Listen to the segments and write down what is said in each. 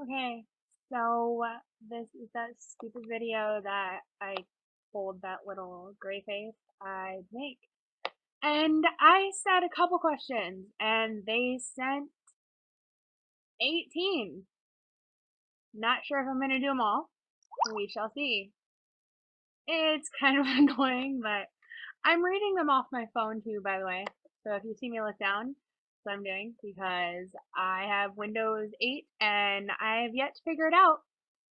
Okay, so this is that stupid video that I told that little gray face I'd make. And I said a couple questions, and they sent 18. Not sure if I'm going to do them all. We shall see. It's kind of annoying, but I'm reading them off my phone too, by the way. So if you see me look down, that's what I'm doing, because I have Windows 8 and I have yet to figure it out.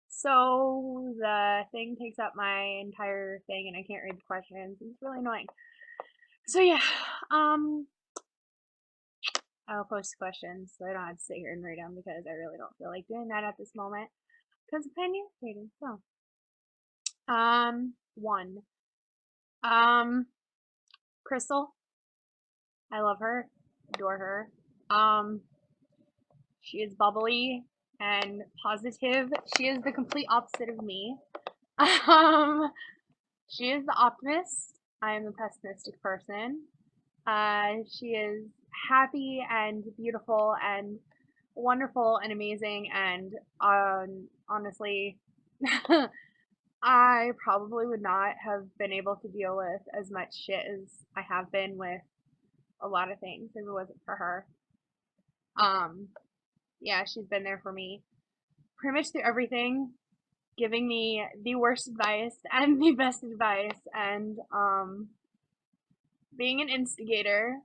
So the thing takes up my entire thing and I can't read the questions. It's really annoying. So yeah, um, I'll post questions so I don't have to sit here and read them because I really don't feel like doing that at this moment because it's kind of irritating. So, one, um, Crystal, I love her, adore her. Um, she is bubbly and positive. She is the complete opposite of me. Um, she is the optimist. I am the pessimistic person. She is happy and beautiful and wonderful and amazing and honestly, I probably would not have been able to deal with as much shit as I have been with a lot of things if it wasn't for her. Um, yeah, she's been there for me pretty much through everything, giving me the worst advice and the best advice, and being an instigator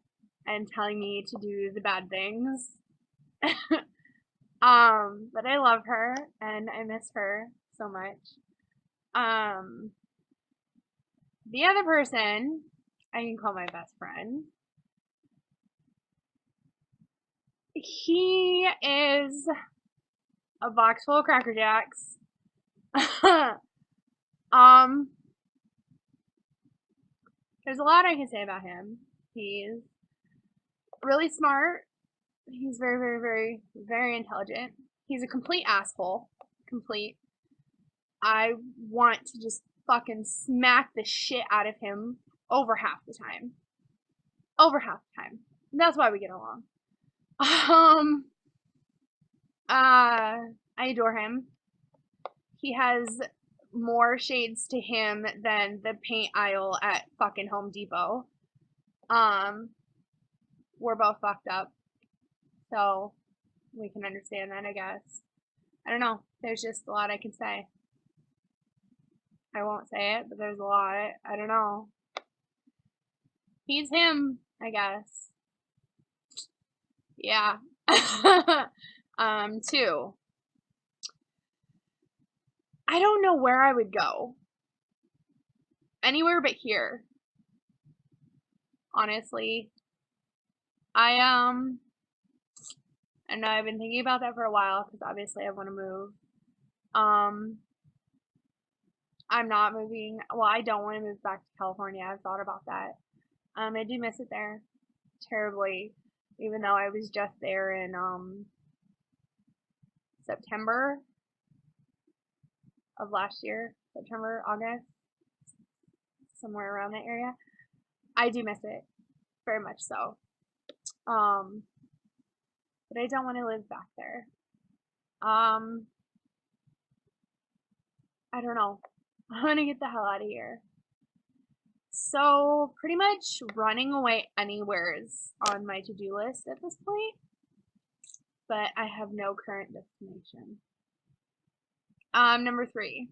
and telling me to do the bad things. But I love her and I miss her so much. Um, the other person I can call my best friend. He is a box full of Cracker Jacks. um, there's a lot I can say about him. He's really smart. He's very, very, very, very intelligent. He's a complete asshole. Complete. I want to just fucking smack the shit out of him over half the time. Over half the time. And that's why we get along. Um, I adore him. He has more shades to him than the paint aisle at fucking Home Depot. Um, we're both fucked up. So we can understand that, I guess. I don't know. There's just a lot I can say. I won't say it, but there's a lot. I don't know. He's him, I guess. Yeah. Two. I don't know where I would go. Anywhere but here. Honestly. I I know I've been thinking about that for a while because obviously I want to move. Um, I'm not moving. Well, I don't want to move back to California. I've thought about that. I do miss it there terribly, even though I was just there in September of last year, September, August, somewhere around that area. I do miss it very much so. Um, but I don't want to live back there. Um, I don't know. I want to get the hell out of here. So pretty much running away anywhere is on my to-do list at this point, but I have no current destination. Number three.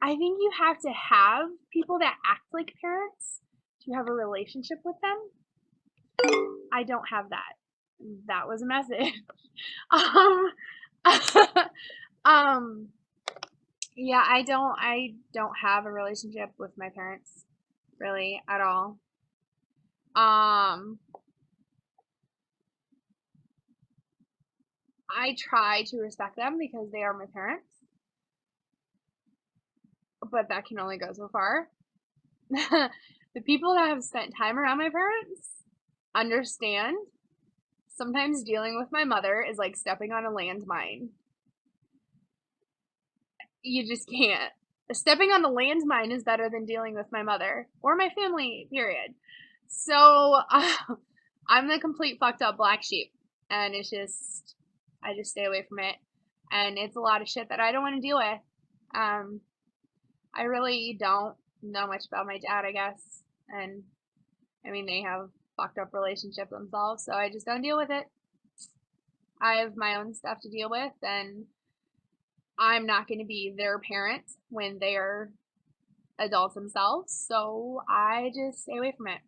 I think you have to have people that act like parents to have a relationship with them. I don't have that. That was a message. um, um, yeah, I don't have a relationship with my parents really at all. Um, I try to respect them because they are my parents, but that can only go so far. The people that have spent time around my parents understand sometimes dealing with my mother is like stepping on a landmine. You just can't. Stepping on the landmine is better than dealing with my mother or my family, period. So I'm the complete fucked up black sheep, and it's just I just stay away from it. And it's a lot of shit that I don't want to deal with. I really don't know much about my dad, I guess. And I mean, they have fucked up relationship themselves, so I just don't deal with it. I have my own stuff to deal with, and I'm not going to be their parent when they are adults themselves, so I just stay away from it.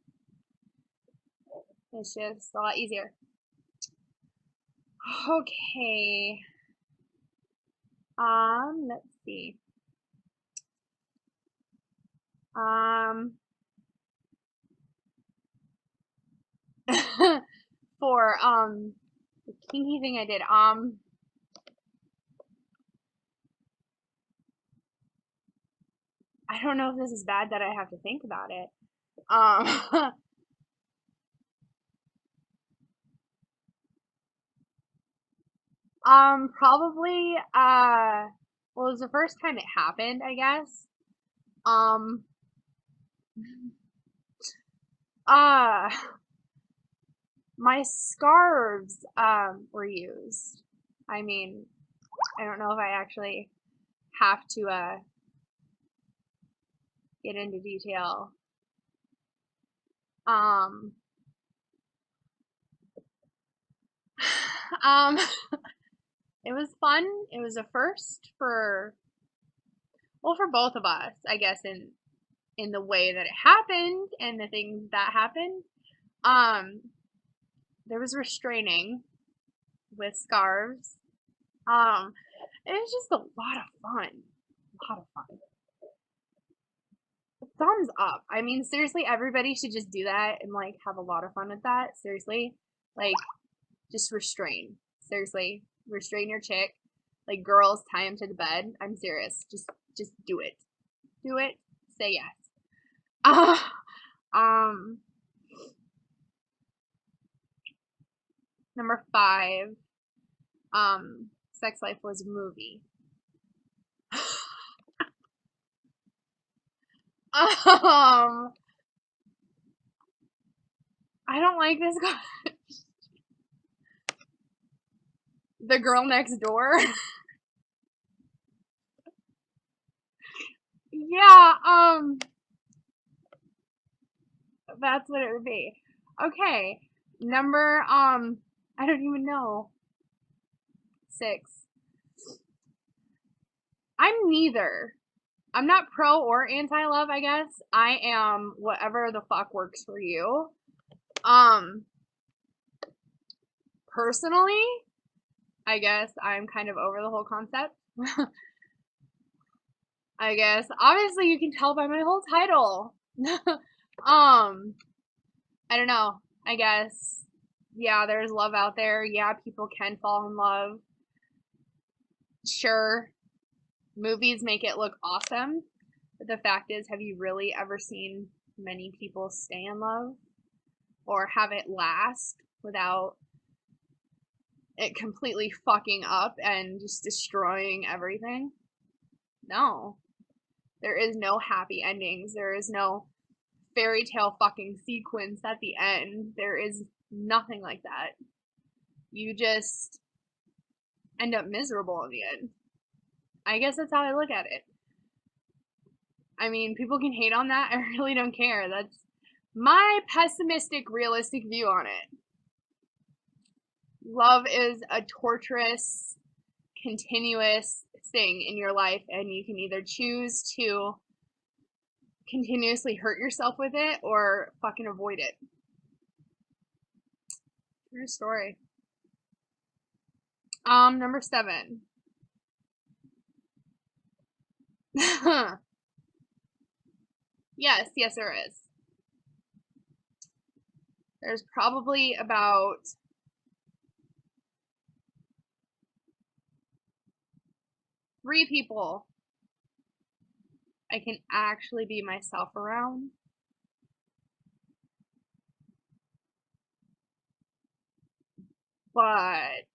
It's just a lot easier. Okay. Let's see. For the kinky thing I did, I don't know if this is bad that I have to think about it. Probably, well, it was the first time it happened, I guess. Um, uh, my scarves, were used. I mean, I don't know if I actually have to, get into detail. Um, um, it was fun. It was a first for, well, for both of us, I guess, in the way that it happened and the things that happened. Um, there was restraining with scarves. Um, it was just a lot of fun. A lot of fun. Thumbs up. I mean, seriously, everybody should just do that and like have a lot of fun with that. Seriously, like just restrain. Seriously, restrain your chick. Like girls, tie him to the bed. I'm serious. Just do it. Do it. Say yes. Um, number 5. Sex Life was a movie. I don't like this guy. The girl next door. Yeah, that's what it would be. Okay, number, I don't even know. 6. I'm neither. I'm not pro or anti-love, I guess. I am whatever the fuck works for you. Personally, I guess I'm kind of over the whole concept. I guess. Obviously, you can tell by my whole title. I don't know. I guess. Yeah, there's love out there. Yeah, people can fall in love. Sure, movies make it look awesome. But the fact is, have you really ever seen many people stay in love or have it last without it completely fucking up and just destroying everything? No. There is no happy endings. There is no fairy tale fucking sequence at the end. There is nothing like that. You just end up miserable in the end. I guess that's how I look at it. I mean, people can hate on that. I really don't care. That's my pessimistic, realistic view on it. Love is a torturous, continuous thing in your life, and you can either choose to continuously hurt yourself with it or fucking avoid it. True story. Number 7. Yes, there is. There's probably about 3 people I can actually be myself around. But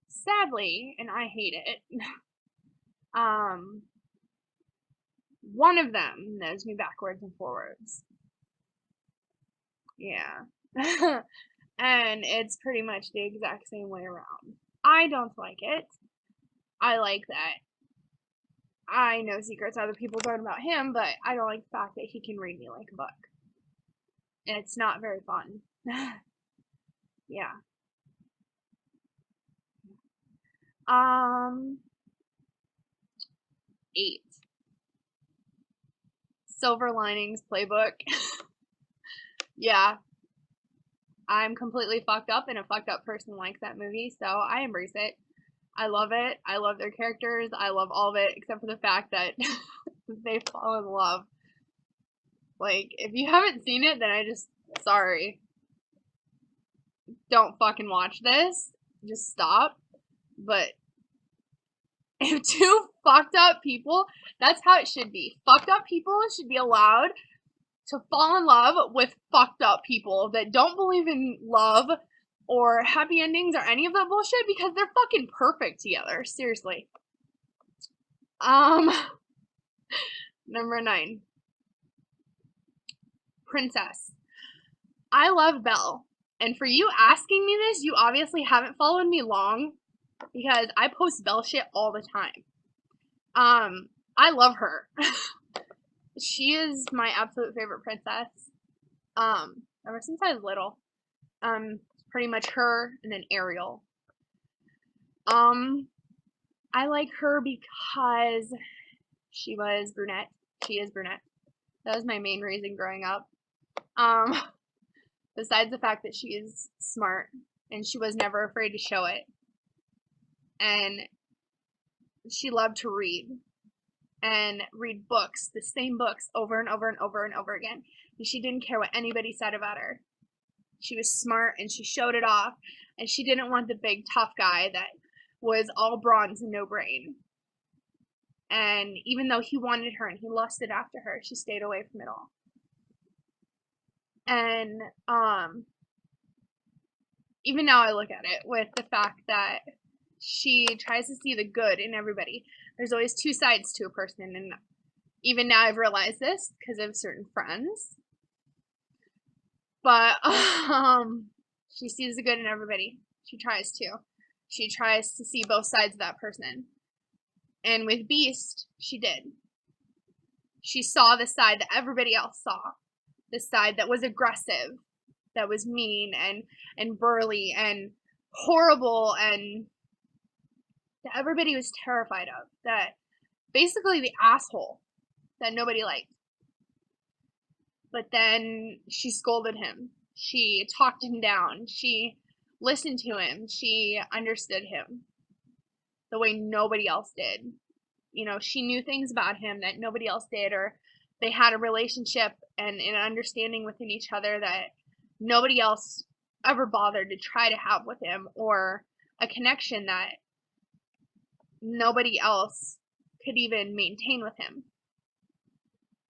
sadly, and I hate it, one of them knows me backwards and forwards. Yeah. And it's pretty much the exact same way around. I don't like it. I like that I know secrets other people don't about him, but I don't like the fact that he can read me like a book. And it's not very fun. Yeah. Um, 8. Silver Linings Playbook. Yeah. I'm completely fucked up, and a fucked up person likes that movie, so I embrace it. I love it. I love their characters. I love all of it, except for the fact that they fall in love. Like, if you haven't seen it, then sorry. Don't fucking watch this. Just stop. But if two fucked up people, that's how it should be. Fucked up people should be allowed to fall in love with fucked up people that don't believe in love or happy endings or any of that bullshit, because they're fucking perfect together. Seriously. Number 9. Princess. I love Belle. And for you asking me this, you obviously haven't followed me long, because I post Belle shit all the time. I love her. She is my absolute favorite princess. Ever since I was little. Pretty much her and then Ariel. I like her because she was brunette. She is brunette. That was my main reason growing up. Besides the fact that she is smart and she was never afraid to show it. And she loved to read and read books, the same books over and over and over and over again. And she didn't care what anybody said about her. She was smart and she showed it off, and she didn't want the big tough guy that was all bronze and no brain. And even though he wanted her and he lusted after her, she stayed away from it all. And even now I look at it with the fact that she tries to see the good in everybody. There's always two sides to a person, and even now I've realized this because of certain friends. But she sees the good in everybody. She tries to. She tries to see both sides of that person. And with Beast, she did. She saw the side that everybody else saw. The side that was aggressive, that was mean and burly and horrible, and that everybody was terrified of. That basically the asshole that nobody liked. But then she scolded him. She talked him down. She listened to him. She understood him the way nobody else did. You know, she knew things about him that nobody else did, or they had a relationship and an understanding within each other that nobody else ever bothered to try to have with him, or a connection that nobody else could even maintain with him.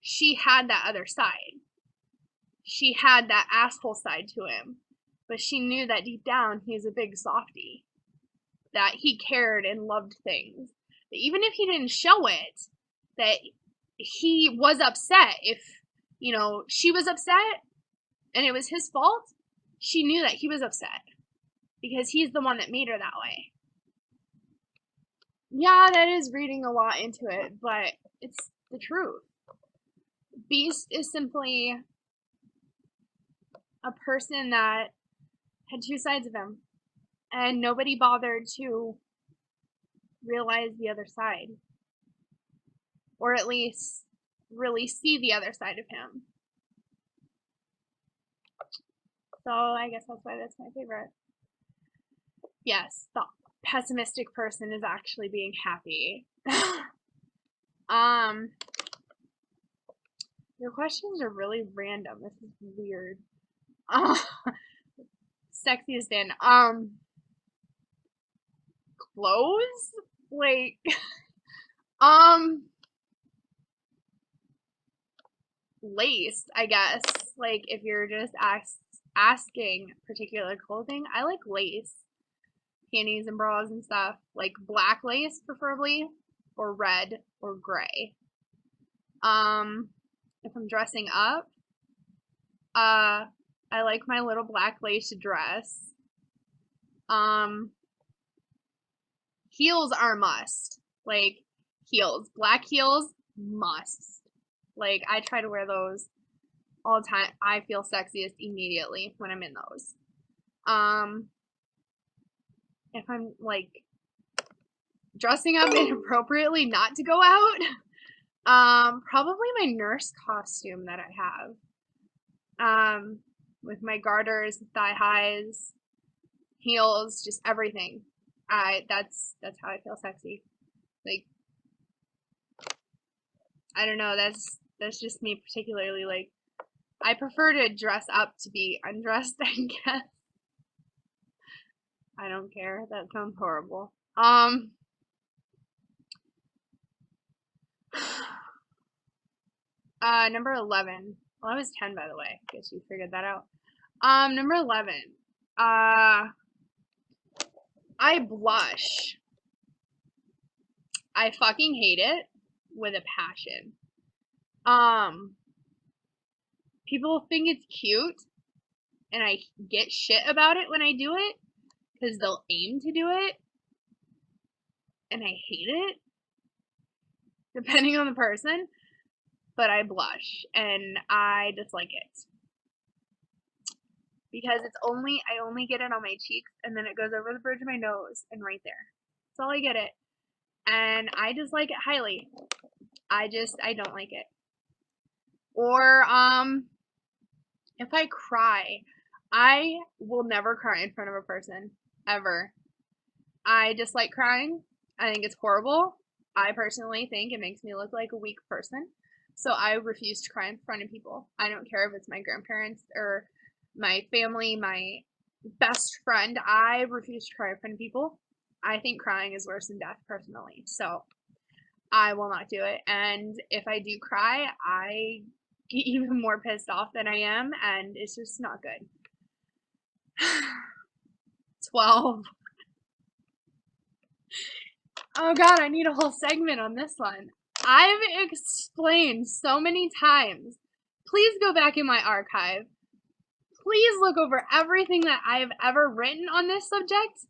She had that other side. She had that asshole side to him, but she knew that deep down he was a big softie, that he cared and loved things, that even if he didn't show it, that he was upset. If, you know, she was upset and it was his fault, she knew that he was upset because he's the one that made her that way. Yeah, that is reading a lot into it, but it's the truth. Beast is simply a person that had two sides of him, and nobody bothered to realize the other side, or at least really see the other side of him. So I guess that's why that's my favorite. Yes, the pessimistic person is actually being happy. Your questions are really random. This is weird. Sexiest in clothes? Like lace, I guess. Like if you're just asking particular clothing, I like lace. Panties and bras and stuff. Like black lace preferably, or red or gray. If I'm dressing up, I like my little black lace dress. Heels are a must. Like, heels. Black heels, must. Like, I try to wear those all the time. I feel sexiest immediately when I'm in those. If I'm, like, dressing up inappropriately not to go out, probably my nurse costume that I have. With my garters, thigh highs, heels, just everything. That's how I feel sexy. Like, I don't know, that's just me particularly. Like, I prefer to dress up to be undressed, I guess. I don't care. That sounds horrible. Number 11. Well, I was 10, by the way. Guess you figured that out. Number 11. I blush. I fucking hate it with a passion. People think it's cute, and I get shit about it when I do it, because they'll aim to do it, and I hate it, depending on the person, but I blush, and I dislike it. Because I only get it on my cheeks, and then it goes over the bridge of my nose, and right there. That's all I get it. And I dislike it highly. I don't like it. Or, if I cry, I will never cry in front of a person, ever. I dislike crying. I think it's horrible. I personally think it makes me look like a weak person. So I refuse to cry in front of people. I don't care if it's my grandparents or my family, my best friend. I refuse to cry in front of people. I think crying is worse than death, personally. So I will not do it. And if I do cry, I get even more pissed off than I am, and it's just not good. 12. Oh god, I need a whole segment on this one. I've explained so many times. Please go back in my archive. Please look over everything that I've ever written on this subject.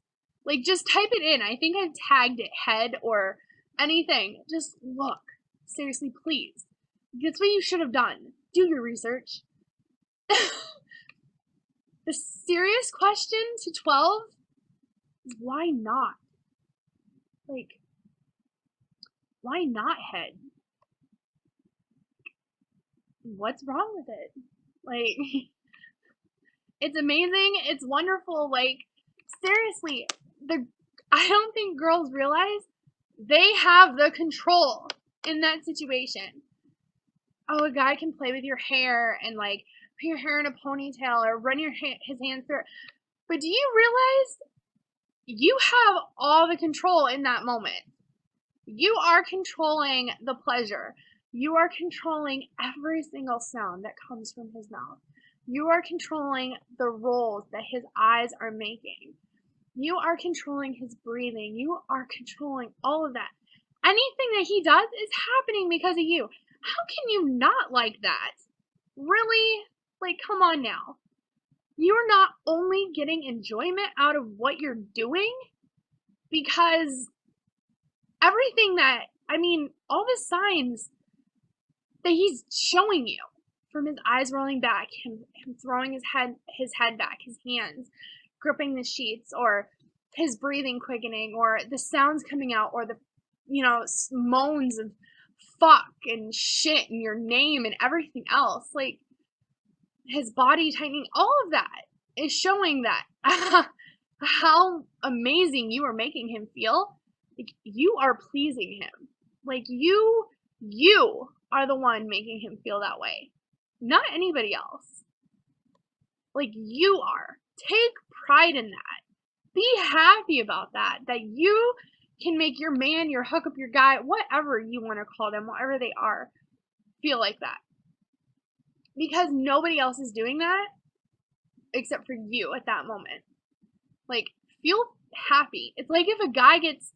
Like, just type it in. I think I've tagged it head or anything. Just look. Seriously, please. That's what you should have done. Do your research. The serious question to 12 is why not? Like, why not head? What's wrong with it? Like, it's amazing. It's wonderful. Like, seriously, I don't think girls realize they have the control in that situation. Oh, a guy can play with your hair and, like, put your hair in a ponytail or run his hands through it. But do you realize you have all the control in that moment? You are controlling the pleasure. You are controlling every single sound that comes from his mouth. You are controlling the rolls that his eyes are making. You are controlling his breathing. You are controlling all of that. Anything that he does is happening because of you. How can you not like that? Really? Like, come on now. You're not only getting enjoyment out of what you're doing, because everything that, I mean, all the signs that he's showing you, from his eyes rolling back, him throwing his head back, his hands gripping the sheets, or his breathing quickening, or the sounds coming out, or the, moans of fuck and shit and your name and everything else, like, his body tightening, all of that is showing that how amazing you are making him feel. Like, you are pleasing him. Like, you are the one making him feel that way, not anybody else. Like, you are. Take pride in that. Be happy about that you can make your man, your hookup, your guy, whatever you want to call them, whatever they are, feel like that. Because nobody else is doing that except for you at that moment. Like, feel happy. It's like if a guy gets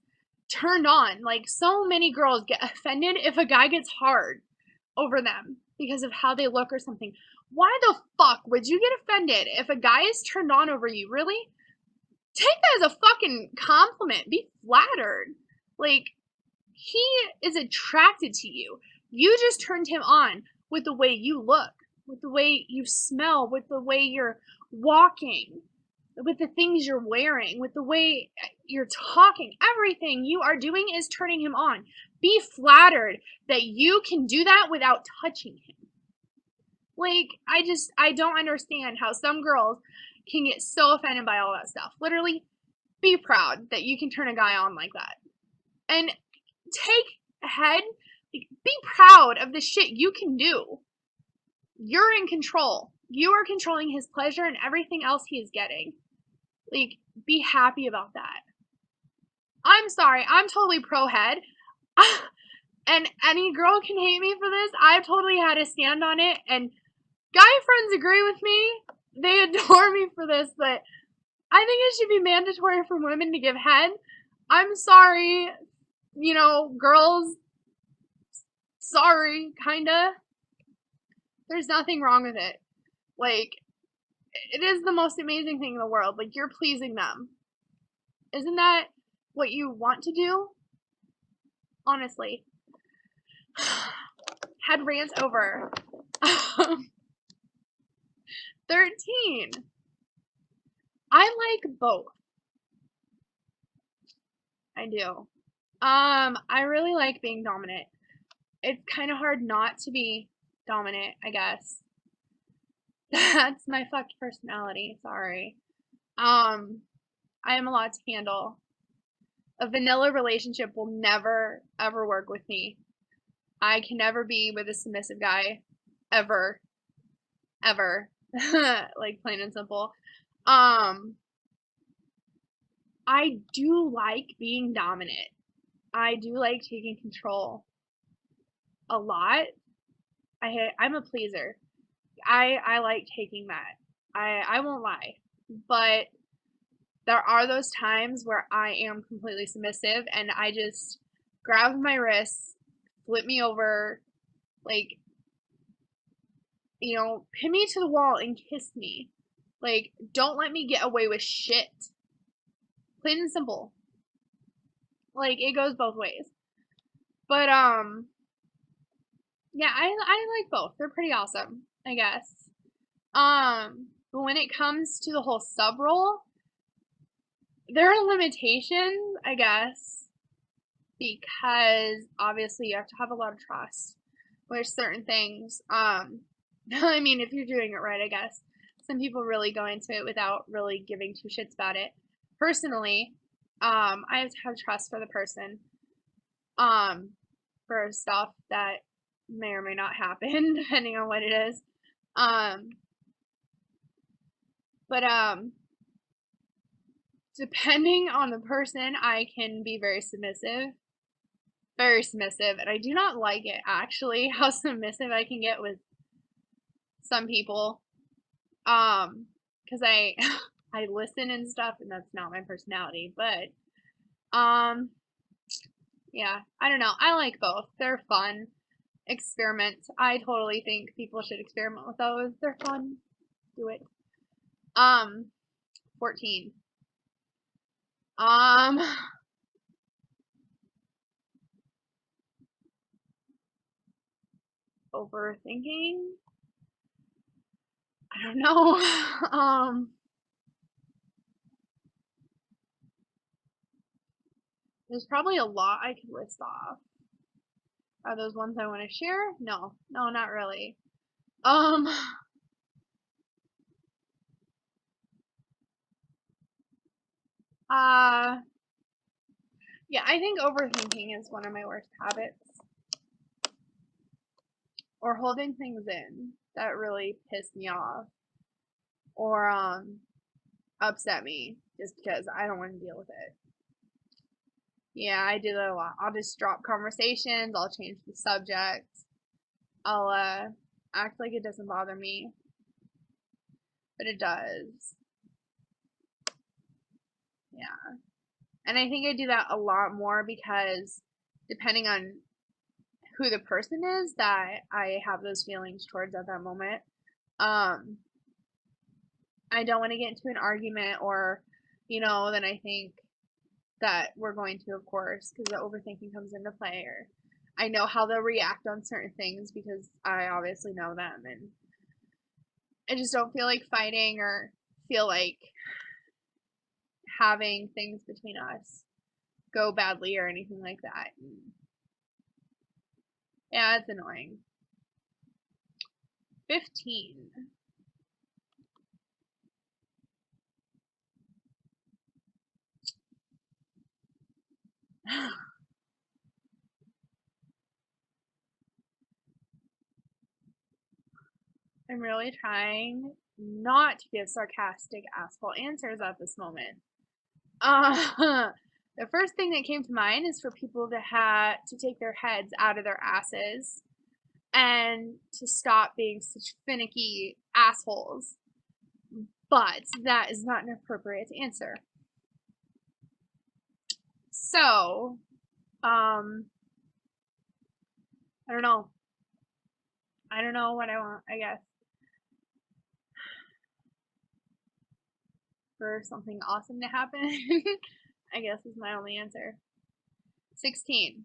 turned on, like, so many girls get offended if a guy gets hard over them because of how they look or something. Why the fuck would you get offended if a guy is turned on over you? Really? Take that as a fucking compliment. Be flattered. Like, he is attracted to you. You just turned him on with the way you look, with the way you smell, with the way you're walking, with the things you're wearing, with the way you're talking. Everything you are doing is turning him on. Be flattered that you can do that without touching him. Like, I don't understand how some girls can get so offended by all that stuff. Literally, be proud that you can turn a guy on like that. And take ahead, like, be proud of the shit you can do. You're in control. You are controlling his pleasure and everything else he is getting. Like, be happy about that. I'm sorry, I'm totally pro head. And any girl can hate me for this. I've totally had a stand on it, and guy friends agree with me. They adore me for this, but I think it should be mandatory for women to give head. I'm sorry, you know, girls. Sorry, kinda. There's nothing wrong with it. Like, it is the most amazing thing in the world. Like, you're pleasing them. Isn't that what you want to do? Honestly. Head rants over. 13. I like both. I do. I really like being dominant. It's kind of hard not to be dominant, I guess. That's my fucked personality. Sorry. I am a lot to handle. A vanilla relationship will never, ever work with me. I can never be with a submissive guy. Ever. Ever. Like, plain and simple. I do like being dominant. I do like taking control a lot. I'm a pleaser. I like taking that. I won't lie. But there are those times where I am completely submissive and I just grab my wrists, flip me over, like, you know, pin me to the wall and kiss me. Like, don't let me get away with shit. Plain and simple. Like, it goes both ways. But, yeah, I like both. They're pretty awesome, I guess. But when it comes to the whole sub role, there are limitations, I guess, because obviously you have to have a lot of trust with certain things. I mean, if you're doing it right, I guess. Some people really go into it without really giving two shits about it. Personally, I have to have trust for the person, for stuff that may or may not happen, depending on what it is. But depending on the person, I can be very submissive, and I do not like it, actually, how submissive I can get with some people, because I I listen and stuff, and that's not my personality, but, yeah, I don't know, I like both, they're fun. Experiments, I totally think people should experiment with those, they're fun, do it. 14. Overthinking? I don't know. There's probably a lot I could list off. Are those ones I want to share? No, not really. Yeah, I think overthinking is one of my worst habits. Or holding things in that really piss me off. Or, upset me just because I don't want to deal with it. Yeah, I do that a lot. I'll just drop conversations, I'll change the subject, I'll, act like it doesn't bother me. But it does. Yeah. And I think I do that a lot more because depending on who the person is that I have those feelings towards at that moment. I don't want to get into an argument or, then I think that we're going to, of course, because the overthinking comes into play, or I know how they'll react on certain things because I obviously know them, and I just don't feel like fighting or feel like having things between us go badly or anything like that. Yeah, it's annoying. 15. I'm really trying not to give sarcastic asshole answers at this moment. The first thing that came to mind is for people to take their heads out of their asses and to stop being such finicky assholes. But that is not an appropriate answer. So, I don't know. I don't know what I want, I guess. For something awesome to happen, I guess is my only answer. 16.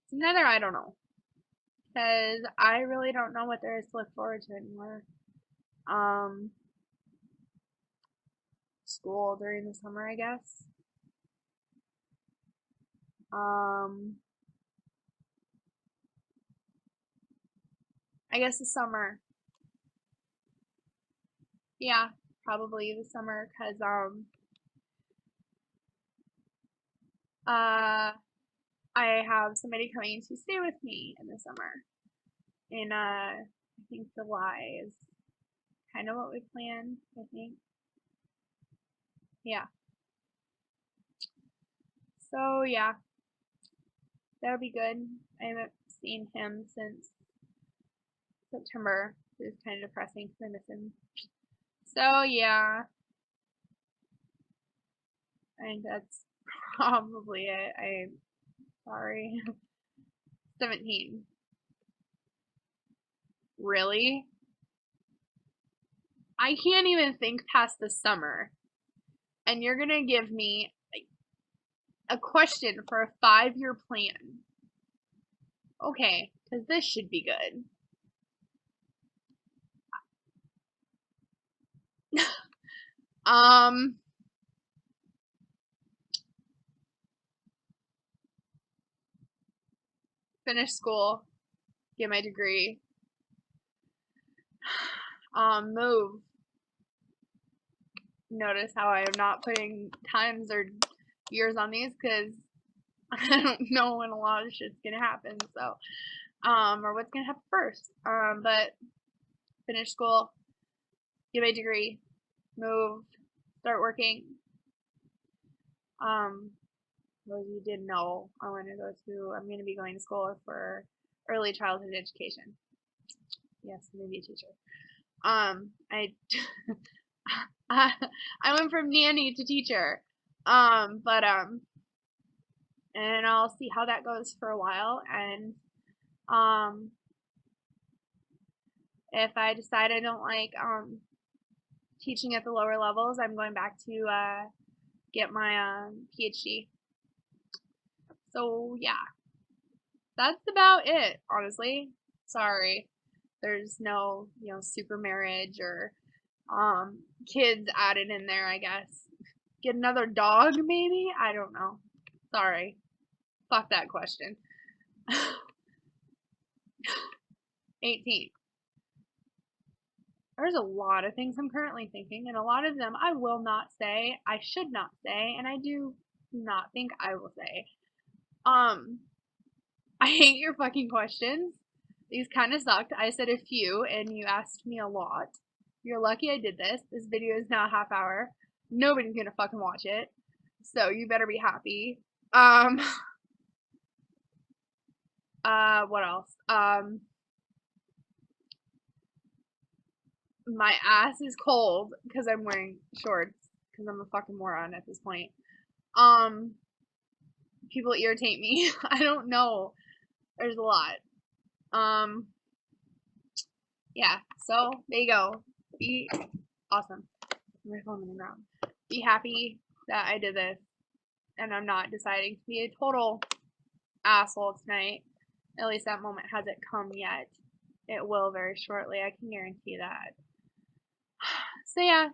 It's another I don't know. Because I really don't know what there is to look forward to anymore. School during the summer, I guess. I guess the summer. Yeah, probably the summer, because I have somebody coming to stay with me in the summer. In I think July is kind of what we planned, I think. Yeah. So yeah, that'll be good. I haven't seen him since September. It was kind of depressing because I miss him. So yeah, I think that's probably it. I'm sorry. 17. Really? I can't even think past the summer. And you're gonna give me a question for a 5-year plan. Okay, because this should be good. Finish school, get my degree, move. Notice how I am not putting times or years on these because I don't know when a lot of shit's gonna happen. So, or what's gonna happen first. But finish school, get my degree, move, start working. Those you didn't know, I'm gonna be going to school for early childhood education. Yes, I'm gonna be a teacher. I I went from nanny to teacher. But and I'll see how that goes for a while. And if I decide I don't like teaching at the lower levels, I'm going back to get my PhD. So yeah, that's about it. Honestly, sorry, there's no super marriage or kids added in there. I guess get another dog maybe. I don't know. Sorry, fuck that question. 18. There's a lot of things I'm currently thinking, and a lot of them I will not say, I should not say, and I do not think I will say. I hate your fucking questions. These kind of sucked. I said a few, and you asked me a lot. You're lucky I did this. This video is now a half hour. Nobody's gonna fucking watch it, so you better be happy. What else? My ass is cold because I'm wearing shorts because I'm a fucking moron at this point. People irritate me. I don't know. There's a lot. yeah, so there you go. Be awesome. My phone on the ground. Be happy that I did this, and I'm not deciding to be a total asshole tonight. At least that moment hasn't come yet. It will very shortly, I can guarantee that. So yeah,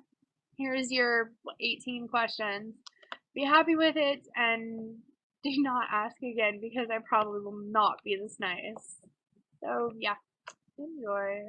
here's your 18 questions. Be happy with it, and do not ask again because I probably will not be this nice. So yeah, enjoy.